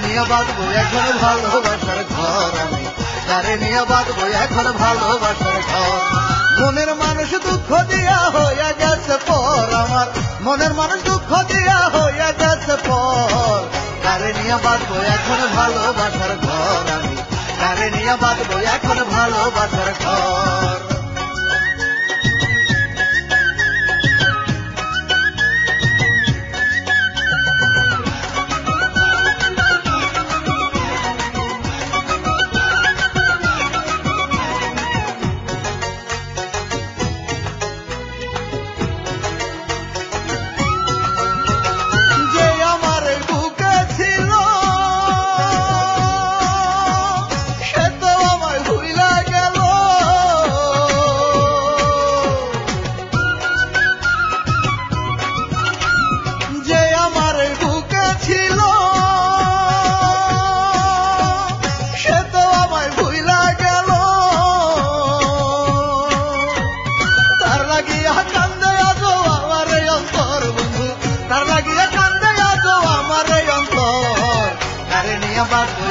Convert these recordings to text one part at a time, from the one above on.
নিয়ে বাঁধবো এখন ভালোবাসার ঘর আমি, কারে নিয়ে বাঁধবো এখন ভালোবাসার ঘর। মনের মানুষ দুঃখ দিয়া হইয়া গেছে পর আমার, মনের মানুষ দুঃখ দিয়া হইয়া গেছে পর। কারে নিয়ে বাঁধবো এখন ভালোবাসার ঘর আমি, কারে নিয়ে বাঁধবো এখন ভালোবাসার ঘর।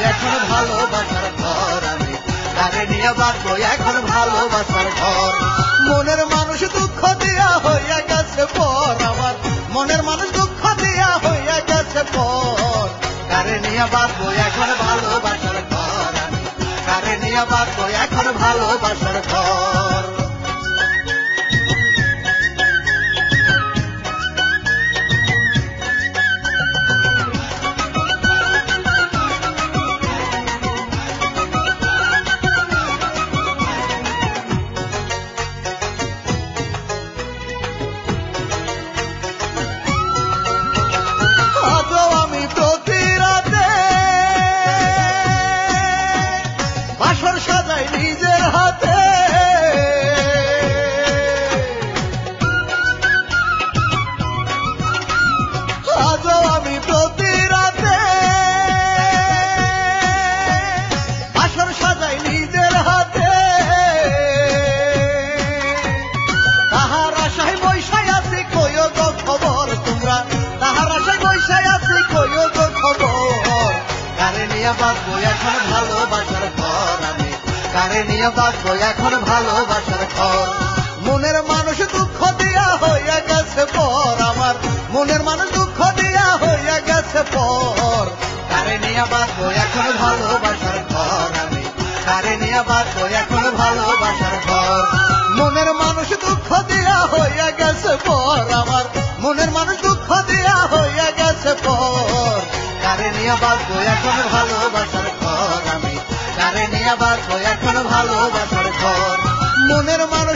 এখন ভালোবাসার ঘর আমি, কারে নিয়ে বাঁধবো এখন ভালোবাসার ঘর। মনের মানুষ দুঃখ দিয়া হইয়া গেছে পর আমার, মনের মানুষ দুঃখ দিয়া হইয়া গেছে পর। কারে নিয়ে বাঁধবো এখন ভালোবাসার ঘর আমি, কারে নিয়ে বাঁধবো এখন ভালোবাসার ঘর। নিজের হাতে আজও আমি প্রতি রাতে আসর সাজাই নিজের হাতে। তাহার আশায় বৈশায় আছি কইও গো খবর তোমরা, তাহার আশায় বৈশায় আছি কইও গো খবর। কারে নিয়ে বাঁধবো এখন ভালোবাসার ঘর আমি, কারে নিয়ে বাঁধবো এখন ভালোবাসার ঘর। মনের মানুষ দুঃখ দিয়া হইয়া গেছে পর আমার, মনের মানুষ দুঃখ দিয়া হইয়া গেছে পর। কারে নিয়ে বাঁধবো এখন ভালোবাসার ঘর আমি, কারে নিয়ে বাঁধবো এখন ভালোবাসার ঘর। মনের মানুষ দুঃখ দিয়া হইয়া গেছে পর আমার, মনের মানুষ দুঃখ দিয়া হইয়া গেছে পর। কারে নিয়ে বাঁধবো এখন ভালোবাসার ঘর আমি, কারে নিয়ে বাঁধবো এখন ভালোবাসার ঘর। মনের মানুষ